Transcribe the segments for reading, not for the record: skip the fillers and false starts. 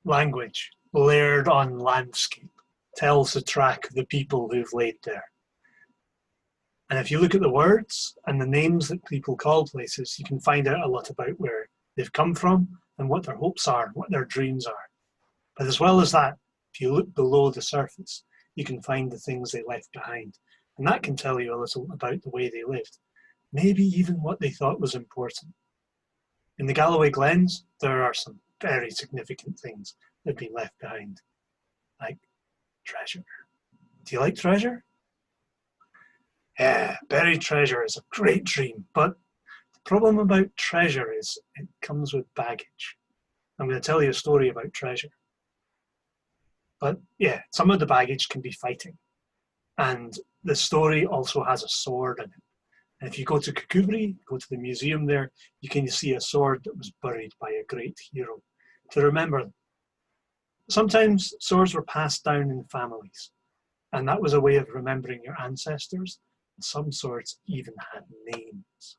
language layered on landscape tells the track of the people who've laid there. And if you look at the words and the names that people call places, you can find out a lot about where they've come from and what their hopes are, what their dreams are. But as well as that, if you look below the surface, you can find the things they left behind. And that can tell you a little about the way they lived, maybe even what they thought was important. In the Galloway Glens, there are some very significant things that have been left behind, like treasure. Do you like treasure? Yeah, buried treasure is a great dream, but the problem about treasure is it comes with baggage. I'm going to tell you a story about treasure. But yeah, some of the baggage can be fighting. And the story also has a sword in it. And if you go to Cathbad, go to the museum there, you can see a sword that was buried by a great hero to remember them. Sometimes swords were passed down in families, and that was a way of remembering your ancestors. And some swords even had names.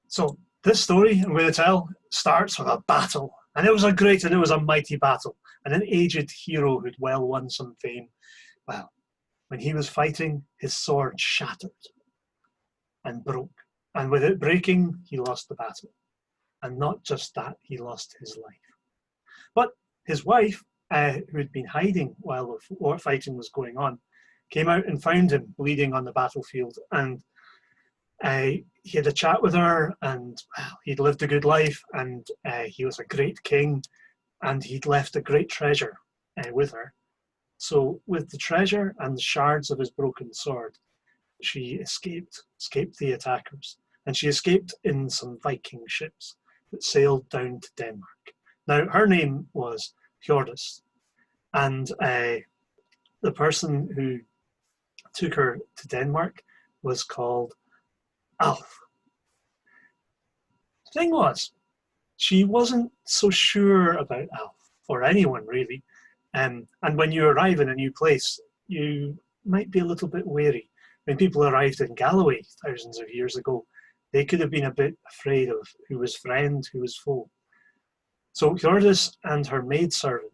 So this story I'm going to tell starts with a battle. And it was a great and it was a mighty battle. And an aged hero who'd well won some fame. Well, when he was fighting, his sword shattered and broke. And with it breaking, he lost the battle. And not just that, he lost his life. But his wife, who had been hiding while the fighting was going on, came out and found him bleeding on the battlefield. And he had a chat with her, and well, he'd lived a good life, and he was a great king, and he'd left a great treasure with her. So with the treasure and the shards of his broken sword, she escaped the attackers, and she escaped in some Viking ships that sailed down to Denmark. Now, her name was Hjordis, and the person who took her to Denmark was called Alf. The thing was, she wasn't so sure about Alf, or anyone really. And when you arrive in a new place, you might be a little bit wary. When people arrived in Galloway thousands of years ago, they could have been a bit afraid of who was friend, who was foe. So Hjordis and her maidservant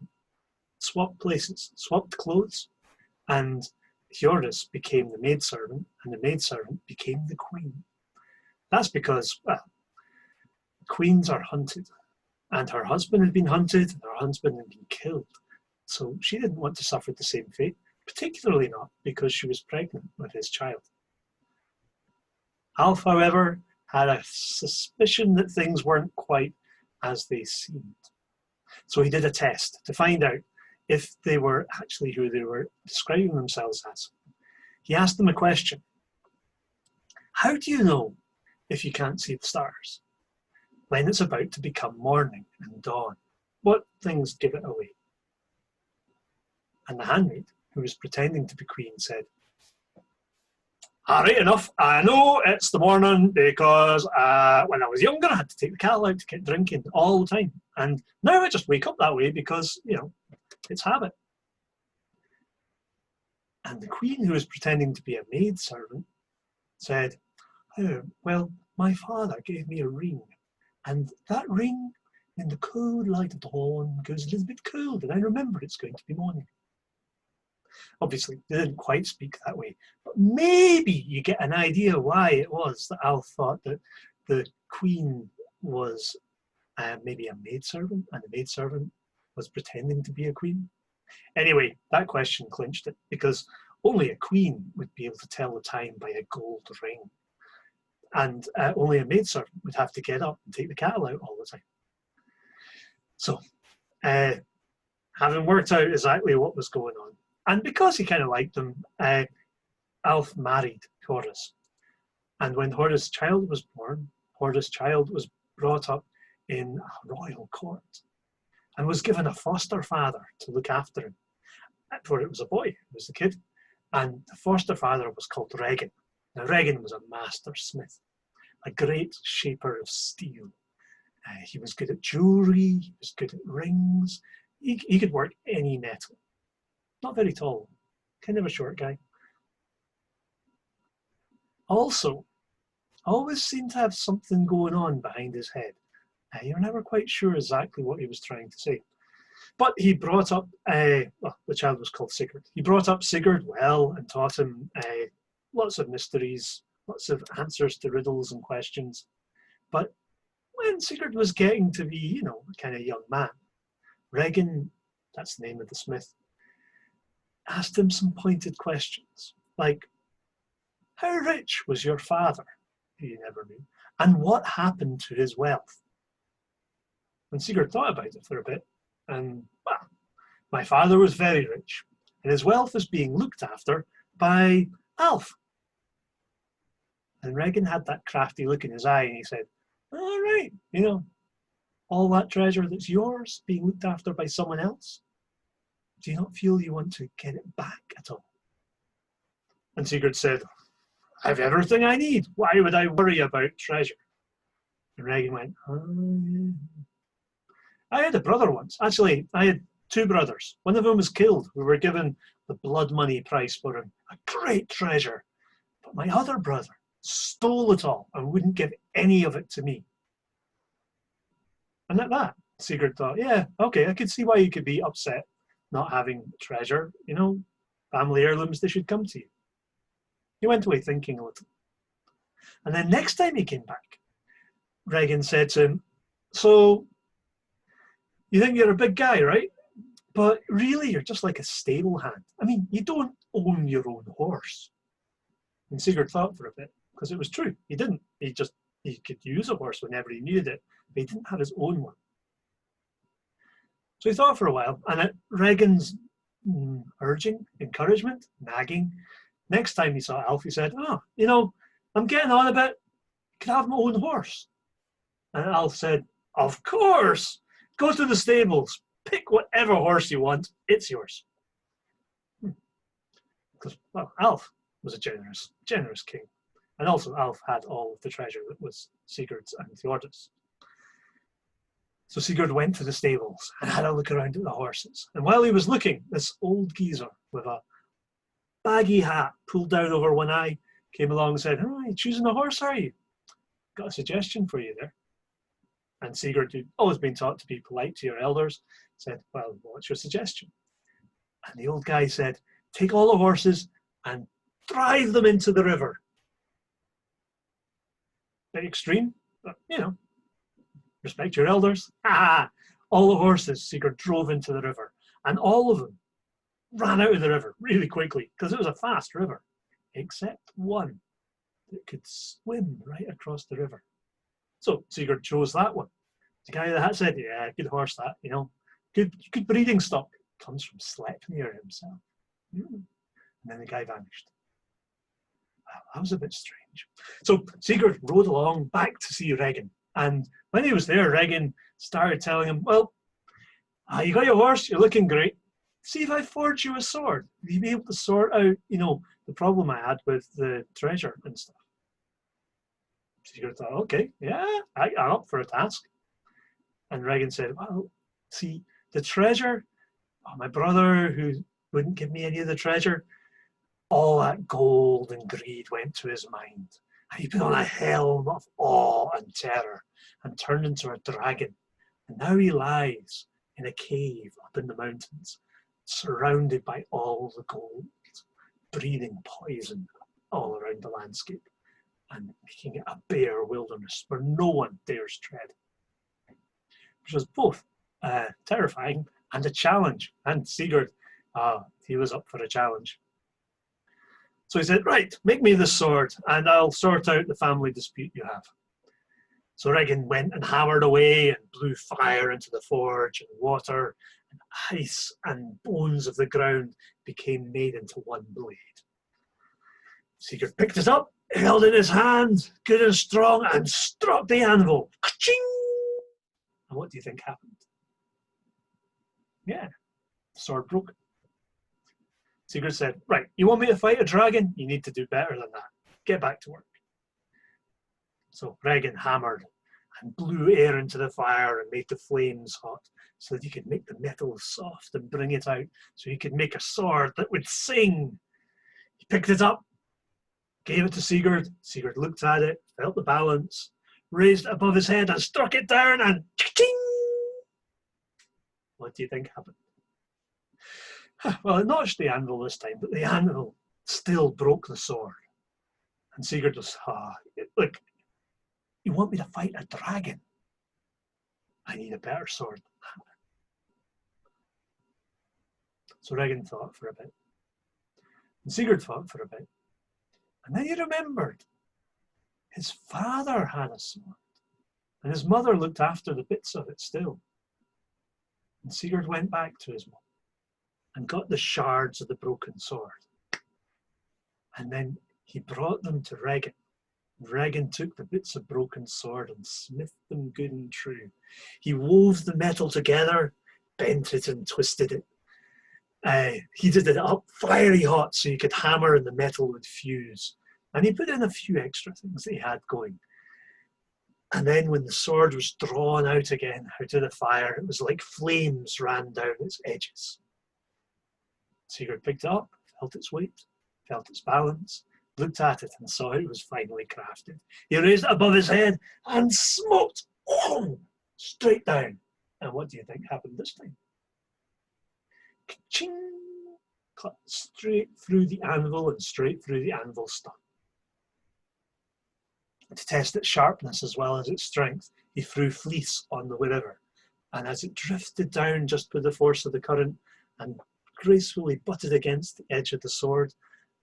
swapped places, swapped clothes, and Hjordis became the maidservant, and the maidservant became the queen. That's because, well, queens are hunted, and her husband had been hunted, and her husband had been killed. So she didn't want to suffer the same fate, particularly not because she was pregnant with his child. Alf, however, had a suspicion that things weren't quite as they seemed. So he did a test to find out if they were actually who they were describing themselves as. He asked them a question. How do you know if you can't see the stars? When it's about to become morning and dawn, what things give it away? And the handmaid, who was pretending to be queen, said, right enough, I know it's the morning because when I was younger I had to take the cattle out to get drinking all the time. And now I just wake up that way because, you know, it's habit. And the queen, who was pretending to be a maidservant, said, oh, well, my father gave me a ring. And that ring, in the cold light of dawn, goes a little bit cold, and I remember it's going to be morning. Obviously, they didn't quite speak that way, but maybe you get an idea why it was that Alf thought that the queen was maybe a maidservant, and the maidservant was pretending to be a queen. Anyway, that question clinched it, because only a queen would be able to tell the time by a gold ring. And only a maidservant would have to get up and take the cattle out all the time. So, having worked out exactly what was going on, and because he kind of liked them, Alf married Hjordis. And when Hjordis' child was born, Hjordis' child was brought up in a royal court and was given a foster father to look after him. For it was a boy, it was the kid. And the foster father was called Regin. Now, Regin was a master smith, a great shaper of steel. He was good at jewellery, he was good at rings. He could work any metal. Not very tall, kind of a short guy. Also, always seemed to have something going on behind his head. You're never quite sure exactly what he was trying to say. But he brought up, well, the child was called Sigurd. He brought up Sigurd well and taught him lots of mysteries, lots of answers to riddles and questions. But when Sigurd was getting to be, a kind of young man, Regin, that's the name of the smith, asked him some pointed questions, like, how rich was your father, who you never knew, and what happened to his wealth? And Sigurd thought about it for a bit, and, well, my father was very rich, and his wealth is being looked after by Alf. And Regin had that crafty look in his eye, and he said, all right, all that treasure that's yours being looked after by someone else, do you not feel you want to get it back at all? And Sigurd said, I've everything I need. Why would I worry about treasure? And Regin went, oh, yeah. I had a brother once. Actually, I had two brothers. One of them was killed. We were given the blood money price for him. A great treasure. But my other brother stole it all and wouldn't give any of it to me. And at that, Sigurd thought, yeah, okay, I could see why you could be upset not having treasure. Family heirlooms, they should come to you. He went away thinking a little. And then next time he came back, Regin said to him, so, you think you're a big guy, right? But really, you're just like a stable hand. I mean, you don't own your own horse. And Sigurd thought for a bit, because it was true. He didn't. He could use a horse whenever he needed it, but he didn't have his own one. So he thought for a while, and at Regin's urging, encouragement, nagging, next time he saw Alf, he said, I'm getting on a bit. Can I have my own horse? And Alf said, of course. Go to the stables. Pick whatever horse you want. It's yours. Because, well, Alf was a generous king. And also Alf had all of the treasure that was Sigurd's and Theod's. So Sigurd went to the stables and had a look around at the horses. And while he was looking, this old geezer with a baggy hat pulled down over one eye came along and said, oh, you choosing a horse, are you? Got a suggestion for you there. And Sigurd, who'd always been taught to be polite to your elders, said, well, what's your suggestion? And the old guy said, take all the horses and drive them into the river. Very extreme, but, respect your elders. All the horses Sigurd drove into the river, and all of them ran out of the river really quickly because it was a fast river, except one that could swim right across the river. So Sigurd chose that one. The guy that said, yeah, good horse that, good breeding stock. Comes from Sleipnir himself. And then the guy vanished. Wow, that was a bit strange. So Sigurd rode along back to see Regin. And when he was there, Regin started telling him, well, you got your horse, you're looking great. See if I forge you a sword. Will you be able to sort out, the problem I had with the treasure and stuff? Sigurd thought, okay, yeah, I'm up for a task. And Regin said, well, see, the treasure, my brother who wouldn't give me any of the treasure, all that gold and greed went to his mind. And he put on a helm of awe and terror and turned into a dragon. And now he lies in a cave up in the mountains, surrounded by all the gold, breathing poison all around the landscape, and making it a bare wilderness where no one dares tread. Which was both terrifying and a challenge. And Sigurd, he was up for a challenge. So he said, right, make me this sword and I'll sort out the family dispute you have. So Regin went and hammered away and blew fire into the forge, and water and ice and bones of the ground became made into one blade. Sigurd picked it up, held it in his hand, good and strong, and struck the anvil. Ka-ching! And what do you think happened? Yeah, the sword broke. Sigurd said, right, you want me to fight a dragon? You need to do better than that. Get back to work. So Regin hammered and blew air into the fire and made the flames hot so that he could make the metal soft and bring it out so he could make a sword that would sing. He picked it up, gave it to Sigurd. Sigurd looked at it, felt the balance, raised it above his head and struck it down, and ching! What do you think happened? Well, it notched the anvil this time, but the anvil still broke the sword. And Sigurd was, look, you want me to fight a dragon? I need a better sword. So Regin thought for a bit. And Sigurd thought for a bit. And then he remembered his father had a sword. And his mother looked after the bits of it still. And Sigurd went back to his mum and got the shards of the broken sword. And then he brought them to Regin. Regin took the bits of broken sword and smithed them good and true. He wove the metal together, bent it and twisted it. Heated it up fiery hot so you could hammer and the metal would fuse. And he put in a few extra things that he had going. And then when the sword was drawn out again out of the fire, it was like flames ran down its edges. Sigurd picked it up, felt its weight, felt its balance, looked at it and saw it was finally crafted. He raised it above his head and smote straight down. And what do you think happened this time? Ka-ching! Cut straight through the anvil and straight through the anvil stump. To test its sharpness as well as its strength, he threw fleece on the river, and as it drifted down just with the force of the current and gracefully butted against the edge of the sword,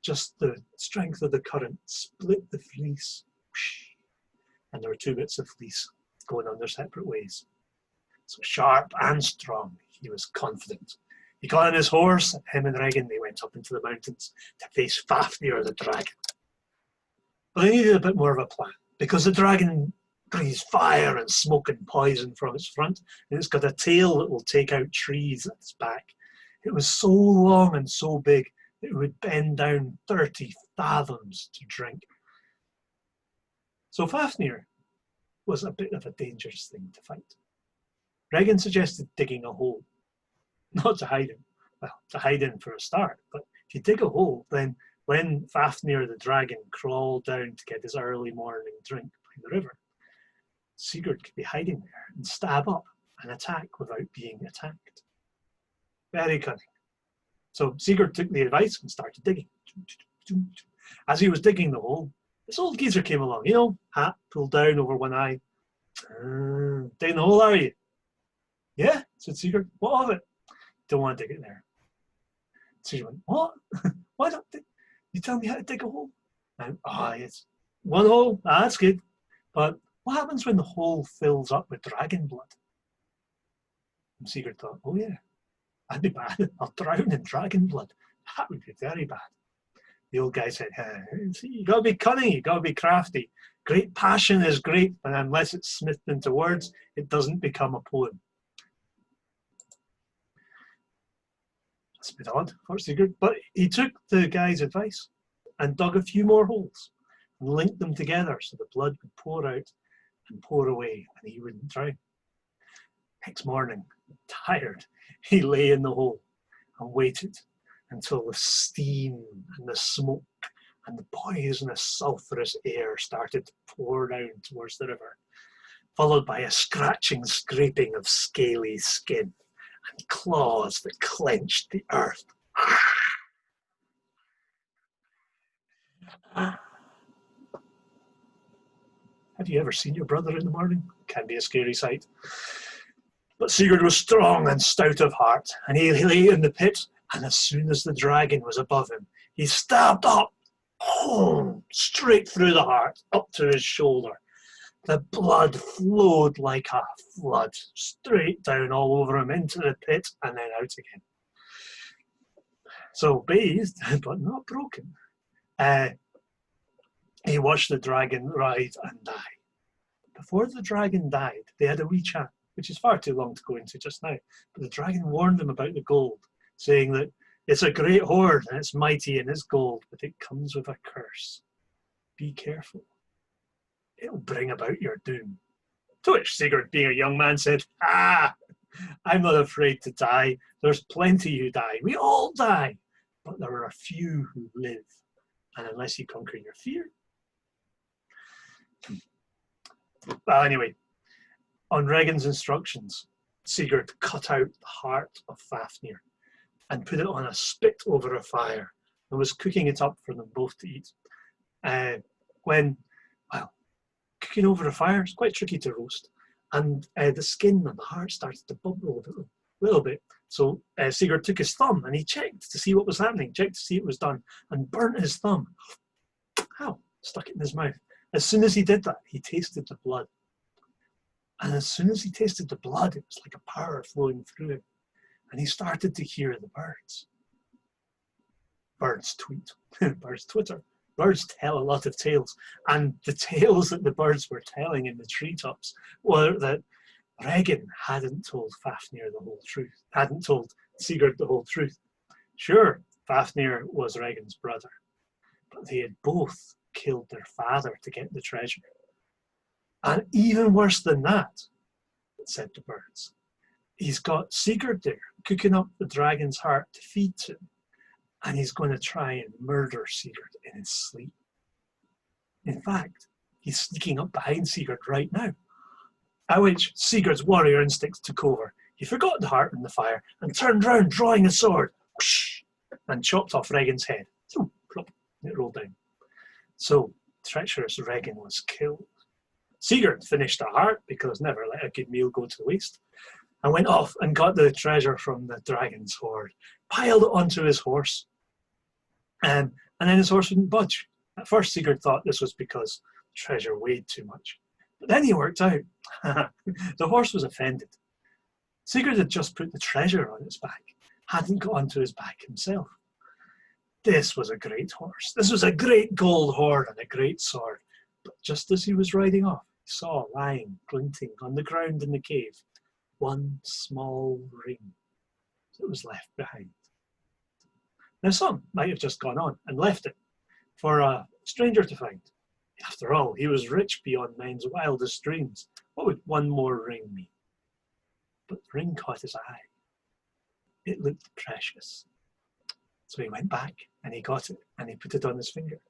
just the strength of the current split the fleece, and there were two bits of fleece going on their separate ways. So sharp and strong, he was confident. He got on his horse, and him and Regin, they went up into the mountains to face Fafnir the dragon. But they needed a bit more of a plan, because the dragon breathes fire and smoke and poison from its front, and it's got a tail that will take out trees at its back. It was so long and so big that it would bend down 30 fathoms to drink. So Fafnir was a bit of a dangerous thing to fight. Regin suggested digging a hole, not to hide him, well, to hide in for a start, but if you dig a hole, then when Fafnir the dragon crawled down to get his early morning drink by the river, Sigurd could be hiding there and stab up and attack without being attacked. Very cunning. So Sigurd took the advice and started digging. As he was digging the hole, this old geezer came along, you know, hat pulled down over one eye. Digging the hole, are you? Yeah, said Sigurd. What of it? Don't want to dig it there. Sigurd went, what? Why don't you tell me how to dig a hole? And, it's one hole, that's good. But what happens when the hole fills up with dragon blood? And Sigurd thought, oh yeah, that'd be bad. I'll drown in dragon blood. That would be very bad. The old guy said, see, you gotta be cunning, you gotta be crafty. Great passion is great, but unless it's smithed into words, it doesn't become a poem. That's a bit odd for Sigurd, but he took the guy's advice and dug a few more holes and linked them together so the blood would pour out and pour away and he wouldn't drown. Next morning, tired, he lay in the hole and waited until the steam and the smoke and the poisonous sulphurous air started to pour down towards the river, followed by a scratching scraping of scaly skin and claws that clenched the earth. Have you ever seen your brother in the morning? It can be a scary sight. But Sigurd was strong and stout of heart, and he lay in the pit, and as soon as the dragon was above him, he stabbed up, straight through the heart, up to his shoulder. The blood flowed like a flood, straight down all over him into the pit and then out again. So bathed, but not broken, he watched the dragon writhe and die. Before the dragon died, they had a wee chat, which is far too long to go into just now. But the dragon warned him about the gold, saying that it's a great hoard and it's mighty and it's gold, but it comes with a curse. Be careful. It'll bring about your doom. To which Sigurd, being a young man, said, I'm not afraid to die. There's plenty who die. We all die. But there are a few who live. And unless you conquer your fear, Well, anyway, on Regins' instructions, Sigurd cut out the heart of Fafnir and put it on a spit over a fire and was cooking it up for them both to eat. When, well, cooking over a fire is quite tricky to roast, and the skin and the heart started to bubble a little bit. So Sigurd took his thumb and he checked to see what was happening, checked to see it was done, and burnt his thumb. Ow, stuck it in his mouth. As soon as he did that, he tasted the blood. And as soon as he tasted the blood, it was like a power flowing through him. And he started to hear the birds. Birds tweet, birds twitter. Birds tell a lot of tales. And the tales that the birds were telling in the treetops were that Regin hadn't told Fafnir the whole truth, hadn't told Sigurd the whole truth. Sure, Fafnir was Regin's brother, but they had both killed their father to get the treasure. And even worse than that, said the birds, he's got Sigurd there cooking up the dragon's heart to feed to him, and he's going to try and murder Sigurd in his sleep. In fact, he's sneaking up behind Sigurd right now. At which Sigurd's warrior instincts took over. He forgot the heart in the fire and turned round, drawing a sword, whoosh, and chopped off Regin's head. So, plop, it rolled down. So, treacherous Regin was killed. Sigurd finished the heart, because never let a good meal go to waste, and went off and got the treasure from the dragon's hoard, piled it onto his horse, and then his horse wouldn't budge. At first, Sigurd thought this was because the treasure weighed too much. But then he worked out. The horse was offended. Sigurd had just put the treasure on its back, hadn't got onto his back himself. This was a great horse. This was a great gold hoard and a great sword. But just as he was riding off, he saw lying, glinting on the ground in the cave, one small ring that was left behind. Now some might have just gone on and left it for a stranger to find. After all, he was rich beyond men's wildest dreams. What would one more ring mean? But the ring caught his eye. It looked precious. So he went back and he got it and he put it on his finger.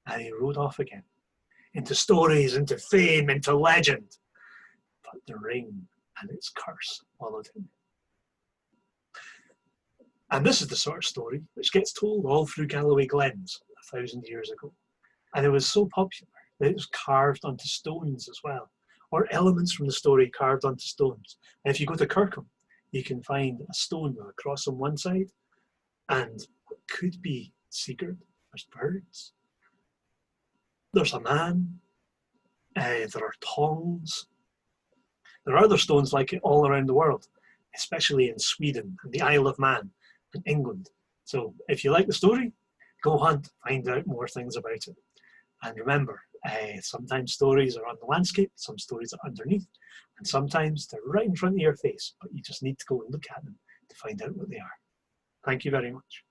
And he rode off again, into stories, into fame, into legend. But the ring and its curse followed him. And this is the sort of story which gets told all through Galloway Glens 1,000 years ago. And it was so popular that it was carved onto stones as well, or elements from the story carved onto stones. And if you go to Kirkham, you can find a stone with a cross on one side and what could be Sigurd. There's birds. There's a man. There are tongs. There are other stones like it all around the world, especially in Sweden and the Isle of Man and England. So if you like the story, go hunt, find out more things about it. And remember, sometimes stories are on the landscape, some stories are underneath, and sometimes they're right in front of your face, but you just need to go and look at them to find out what they are. Thank you very much.